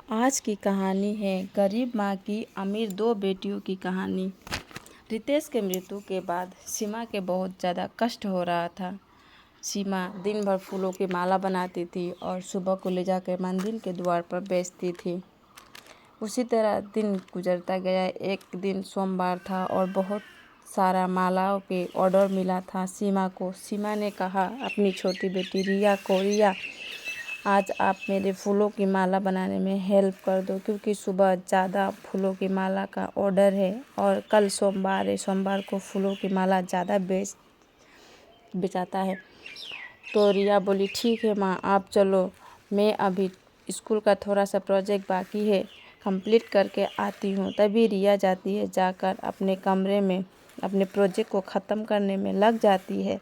आज की कहानी है गरीब माँ की अमीर दो बेटियों की कहानी। रितेश के मृत्यु के बाद सीमा के बहुत ज़्यादा कष्ट हो रहा था। सीमा दिन भर फूलों की माला बनाती थी और सुबह को ले जाकर मंदिर के द्वार पर बेचती थी। उसी तरह दिन गुजरता गया। एक दिन सोमवार था और बहुत सारा मालाओं के ऑर्डर मिला था सीमा को। सीमा ने कहा अपनी छोटी बेटी रिया को, रिया आज आप मेरे फूलों की माला बनाने में हेल्प कर दो, क्योंकि सुबह ज़्यादा फूलों की माला का ऑर्डर है और कल सोमवार है, सोमवार को फूलों की माला ज़्यादा बेचाता है। तो रिया बोली ठीक है माँ, आप चलो, मैं अभी स्कूल का थोड़ा सा प्रोजेक्ट बाकी है, कंप्लीट करके आती हूँ। तभी रिया जाती है, जाकर अपने कमरे में अपने प्रोजेक्ट को ख़त्म करने में लग जाती है।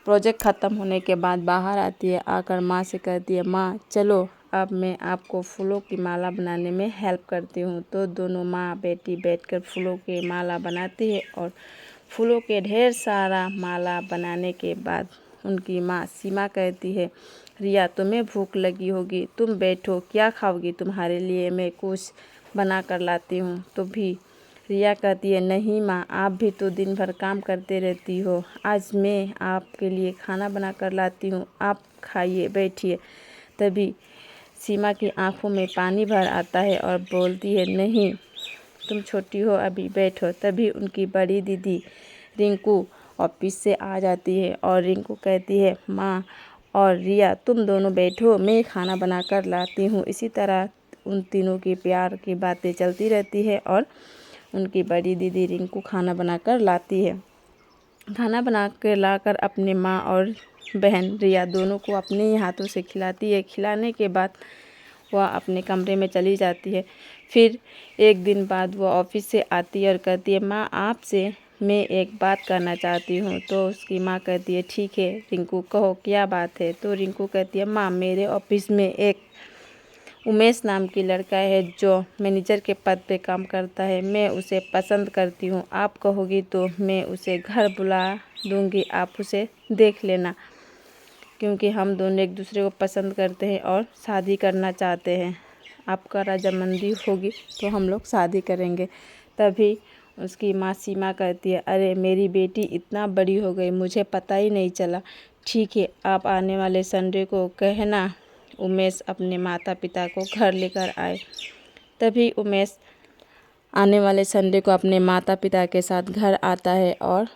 प्रोजेक्ट ख़त्म होने के बाद बाहर आती है, आकर माँ से कहती है माँ चलो अब मैं आपको फूलों की माला बनाने में हेल्प करती हूँ। तो दोनों माँ बेटी बैठकर फूलों की माला बनाती है और फूलों के ढेर सारा माला बनाने के बाद उनकी माँ सीमा कहती है रिया तुम्हें भूख लगी होगी, तुम बैठो, क्या खाओगी, तुम्हारे लिए मैं कुछ बना कर लाती हूँ। तो भी रिया कहती है नहीं माँ, आप भी तो दिन भर काम करते रहती हो, आज मैं आपके लिए खाना बना कर लाती हूँ, आप खाइए, बैठिए। तभी सीमा की आंखों में पानी भर आता है और बोलती है नहीं, तुम छोटी हो, अभी बैठो। तभी उनकी बड़ी दीदी रिंकू ऑफिस से आ जाती है और रिंकू कहती है माँ और रिया तुम दोनों बैठो, मैं खाना बना कर लाती हूँ। इसी तरह उन तीनों की प्यार की बातें चलती रहती है और उनकी बड़ी दीदी रिंकू खाना बनाकर लाती है। खाना बना कर लाकर अपने माँ और बहन रिया दोनों को अपने ही हाथों से खिलाती है। खिलाने के बाद वह अपने कमरे में चली जाती है। फिर एक दिन बाद वह ऑफिस से आती है और कहती है माँ आपसे मैं एक बात करना चाहती हूँ। तो उसकी माँ कहती है ठीक है रिंकू, कहो क्या बात है। तो रिंकू कहती है माँ मेरे ऑफिस में एक उमेश नाम की लड़का है जो मैनेजर के पद पे काम करता है, मैं उसे पसंद करती हूँ, आप कहोगी तो मैं उसे घर बुला दूँगी, आप उसे देख लेना, क्योंकि हम दोनों एक दूसरे को पसंद करते हैं और शादी करना चाहते हैं। आपका रजामंदी होगी तो हम लोग शादी करेंगे। तभी उसकी माँ सीमा कहती है अरे मेरी बेटी इतना बड़ी हो गई, मुझे पता ही नहीं चला। ठीक है, आप आने वाले संडे को कहना उमेश अपने माता पिता को घर लेकर आए। तभी उमेश आने वाले संडे को अपने माता पिता के साथ घर आता है और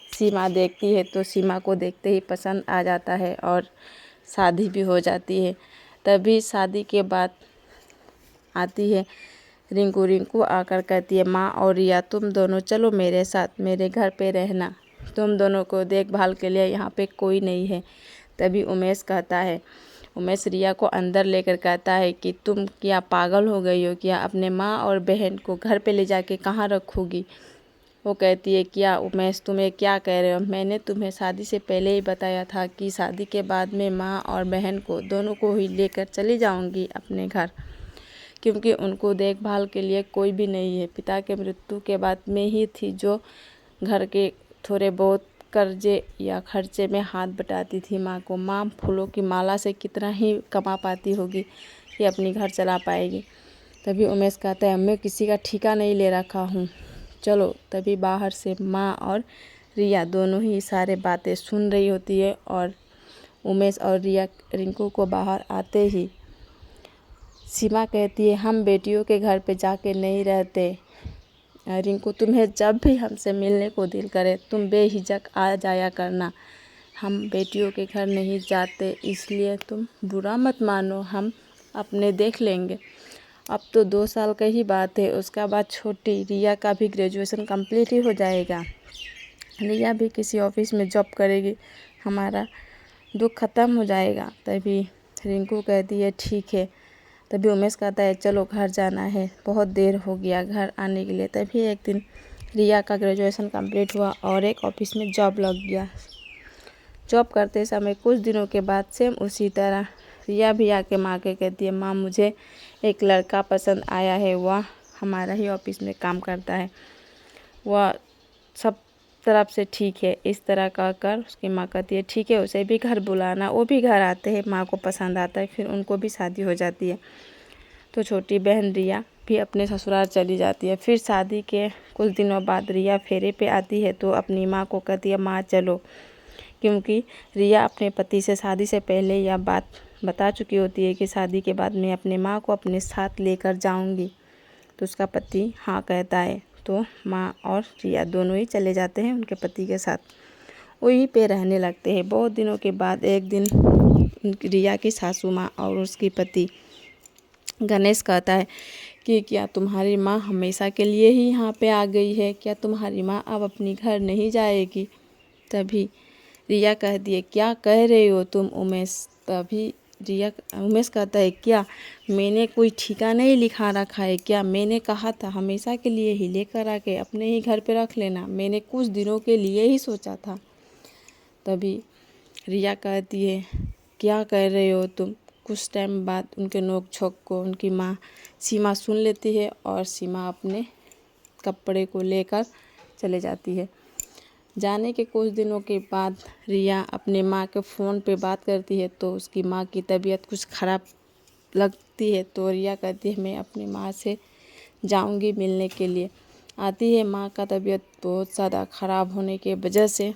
सीमा देखती है तो सीमा को देखते ही पसंद आ जाता है और शादी भी हो जाती है। तभी शादी के बाद आती है रिंकू। रिंकू आकर कहती है माँ और रिया तुम दोनों चलो मेरे साथ, मेरे घर पे रहना, तुम दोनों को देखभाल के लिए यहाँ पे कोई नहीं है। तभी उमेश कहता है, उमेश रिया को अंदर लेकर कहता है कि तुम क्या पागल हो गई हो क्या, अपने माँ और बहन को घर पे ले जाके कहाँ रखोगी। वो कहती है क्या उमेश तुम्हें क्या कह रहे हो, मैंने तुम्हें शादी से पहले ही बताया था कि शादी के बाद में माँ और बहन को दोनों को ही लेकर चली जाऊंगी अपने घर, क्योंकि उनको देखभाल के लिए कोई भी नहीं है। पिता के मृत्यु के बाद मैं ही थी जो घर के थोड़े बहुत कर्जे या खर्चे में हाथ बटाती थी माँ को। माँ फूलों की माला से कितना ही कमा पाती होगी कि अपनी घर चला पाएगी। तभी उमेश कहता है मैं किसी का ठेका नहीं ले रखा हूँ, चलो। तभी बाहर से माँ और रिया दोनों ही सारे बातें सुन रही होती है और उमेश और रिया रिंकू को बाहर आते ही सीमा कहती है हम बेटियों के घर पे जाके नहीं रहते रिंकू, तुम्हें जब भी हमसे मिलने को दिल करे तुम बेहिचक आ जाया करना, हम बेटियों के घर नहीं जाते, इसलिए तुम बुरा मत मानो, हम अपने देख लेंगे। अब तो 2 साल का ही बात है, उसका बाद छोटी रिया का भी ग्रेजुएशन कंप्लीट ही हो जाएगा, रिया भी किसी ऑफिस में जॉब करेगी, हमारा दुख ख़त्म हो जाएगा। तभी रिंकू कहती है ठीक है। तभी उमेश कहता है चलो घर जाना है, बहुत देर हो गया घर आने के लिए। तभी एक दिन रिया का ग्रेजुएशन कंप्लीट हुआ और एक ऑफिस में जॉब लग गया। जॉब करते समय कुछ दिनों के बाद सेम उसी तरह रिया भी आके माँ के कहती है माँ मुझे एक लड़का पसंद आया है, वह हमारा ही ऑफिस में काम करता है, वह सब तरफ से ठीक है, इस तरह कहकर उसकी माँ कहती है ठीक है, उसे भी घर बुलाना। वो भी घर आते हैं, माँ को पसंद आता है, फिर उनको भी शादी हो जाती है। तो छोटी बहन रिया भी अपने ससुराल चली जाती है। फिर शादी के कुछ दिनों बाद रिया फेरे पे आती है तो अपनी माँ को कहती है माँ चलो, क्योंकि रिया अपने पति से शादी से पहले यह बात बता चुकी होती है कि शादी के बाद मैं अपने माँ को अपने साथ लेकर जाऊंगी। तो उसका पति हाँ कहता है, तो माँ और रिया दोनों ही चले जाते हैं उनके पति के साथ। वहीं पे रहने लगते हैं। बहुत दिनों के बाद एक दिन रिया की सासू माँ और उसकी पति गणेश कहता है कि क्या तुम्हारी माँ हमेशा के लिए ही यहाँ पे आ गई है? क्या तुम्हारी माँ अब अपनी घर नहीं जाएगी? तभी रिया कहती है क्या कह रहे हो तुम उमेश? तभी उमेश कहता है क्या मैंने कोई ठिका नहीं लिखा रखा है क्या? मैंने कहा था हमेशा के लिए ही लेकर आके अपने ही घर पे रख लेना, मैंने कुछ दिनों के लिए ही सोचा था। तभी रिया कहती है क्या कह रहे हो तुम? कुछ टाइम बाद उनके नोक झोंक को उनकी माँ सीमा सुन लेती है और सीमा अपने कपड़े को लेकर चले जाती है। जाने के कुछ दिनों के बाद रिया अपने माँ के फ़ोन पे बात करती है तो उसकी माँ की तबीयत कुछ ख़राब लगती है। तो रिया कहती है मैं अपनी माँ से जाऊंगी मिलने के लिए। आती है, माँ का तबीयत बहुत ज़्यादा ख़राब होने के वजह से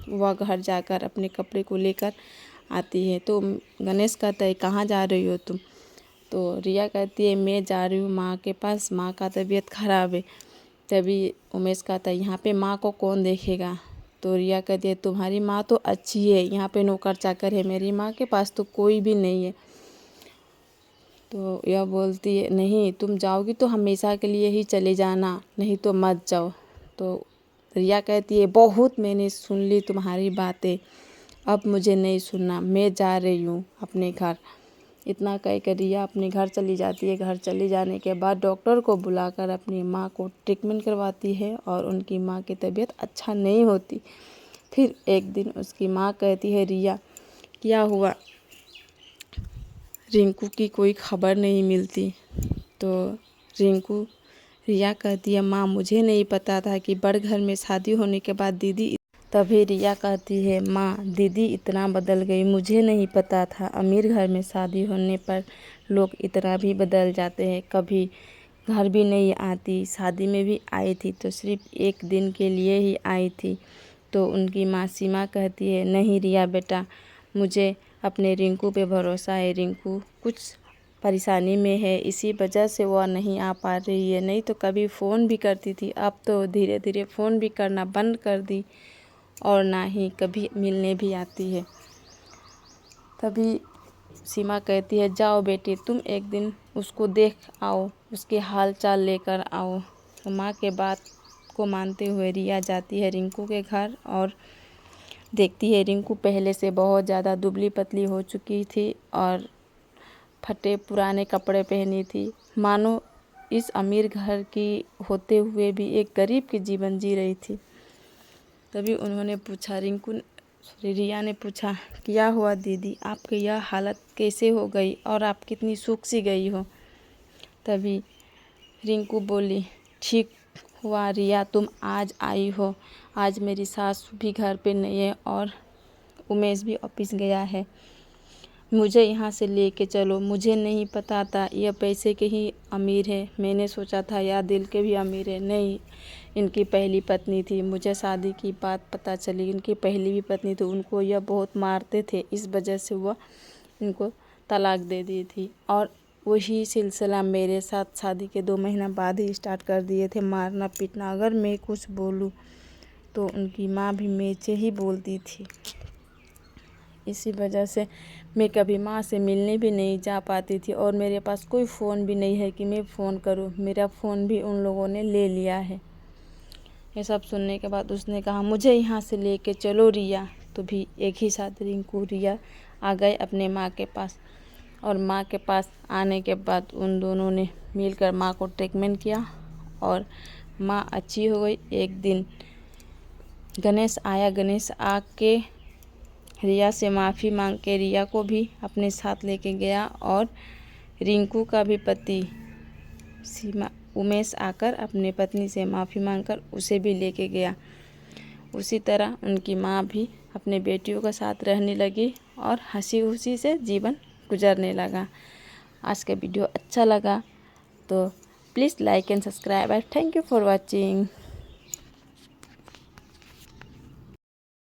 वह घर जाकर अपने कपड़े को लेकर आती है। तो गणेश कहता है कहाँ जा रही हो तुम? तो रिया कहती है मैं जा रही हूँ माँ के पास, माँ का तबीयत ख़राब है। तभी उमेश कहता है यहाँ पे माँ को कौन देखेगा? तो रिया कहती है तुम्हारी माँ तो अच्छी है, यहाँ पे नौकर चाकर है, मेरी माँ के पास तो कोई भी नहीं है। तो यह बोलती है नहीं, तुम जाओगी तो हमेशा के लिए ही चले जाना, नहीं तो मत जाओ। तो रिया कहती है बहुत मैंने सुन ली तुम्हारी बातें, अब मुझे नहीं सुनना, मैं जा रही हूँ अपने घर। इतना कह कर रिया अपने घर चली जाती है। घर चली जाने के बाद डॉक्टर को बुलाकर अपनी माँ को ट्रीटमेंट करवाती है और उनकी माँ की तबीयत अच्छा नहीं होती। फिर एक दिन उसकी माँ कहती है रिया क्या हुआ? रिंकू की कोई खबर नहीं मिलती। तो रिया कहती है माँ मुझे नहीं पता था कि बड़ घर में शादी होने के बाद दीदी। तभी रिया कहती है माँ दीदी इतना बदल गई, मुझे नहीं पता था अमीर घर में शादी होने पर लोग इतना भी बदल जाते हैं। कभी घर भी नहीं आती, शादी में भी आई थी तो सिर्फ एक दिन के लिए ही आई थी। तो उनकी माँ सीमा कहती है नहीं रिया बेटा, मुझे अपने रिंकू पे भरोसा है, रिंकू कुछ परेशानी में है इसी वजह से वह नहीं आ पा रही है, नहीं तो कभी फ़ोन भी करती थी, अब तो धीरे धीरे फ़ोन भी करना बंद कर दी और ना ही कभी मिलने भी आती है। तभी सीमा कहती है जाओ बेटी तुम एक दिन उसको देख आओ, उसके हाल चाल लेकर आओ। तो माँ के बात को मानते हुए रिया जाती है रिंकू के घर और देखती है रिंकू पहले से बहुत ज़्यादा दुबली पतली हो चुकी थी और फटे पुराने कपड़े पहनी थी, मानो इस अमीर घर की होते हुए भी एक गरीब की जीवन जी रही थी। तभी उन्होंने पूछा रिया ने पूछा क्या हुआ दीदी, आपकी यह हालत कैसे हो गई और आप कितनी सूख सी गई हो? तभी रिंकू बोली ठीक हुआ रिया तुम आज आई हो, आज मेरी सास भी घर पे नहीं है और उमेश भी ऑफिस गया है, मुझे यहाँ से लेके चलो। मुझे नहीं पता था यह पैसे के ही अमीर है, मैंने सोचा था यह दिल के भी अमीर है। नहीं, इनकी पहली पत्नी थी, मुझे शादी की बात पता चली इनकी पहली भी पत्नी थी, उनको यह बहुत मारते थे, इस वजह से वह इनको तलाक दे दी थी और वही सिलसिला मेरे साथ शादी के 2 महीना बाद ही स्टार्ट कर दिए थे, मारना पीटना। अगर मैं कुछ बोलूँ तो उनकी माँ भी मेचे ही बोलती थी। इसी वजह से मैं कभी माँ से मिलने भी नहीं जा पाती थी और मेरे पास कोई फ़ोन भी नहीं है कि मैं फ़ोन करूँ, मेरा फ़ोन भी उन लोगों ने ले लिया है। ये सब सुनने के बाद उसने कहा मुझे यहाँ से लेके चलो रिया। तो भी एक ही साथ रिंकू रिया आ गए अपने माँ के पास और माँ के पास आने के बाद उन दोनों ने मिलकर माँ को ट्रीटमेंट किया और माँ अच्छी हो गई। एक दिन गणेश आया, गणेश आके रिया से माफ़ी मांग के रिया को भी अपने साथ लेके गया और रिंकू का भी पति उमेश आकर अपने पत्नी से माफ़ी मांगकर उसे भी लेके गया। उसी तरह उनकी माँ भी अपने बेटियों के साथ रहने लगी और हंसी खुशी से जीवन गुजरने लगा। आज का वीडियो अच्छा लगा तो please like and subscribe and thank you for watching.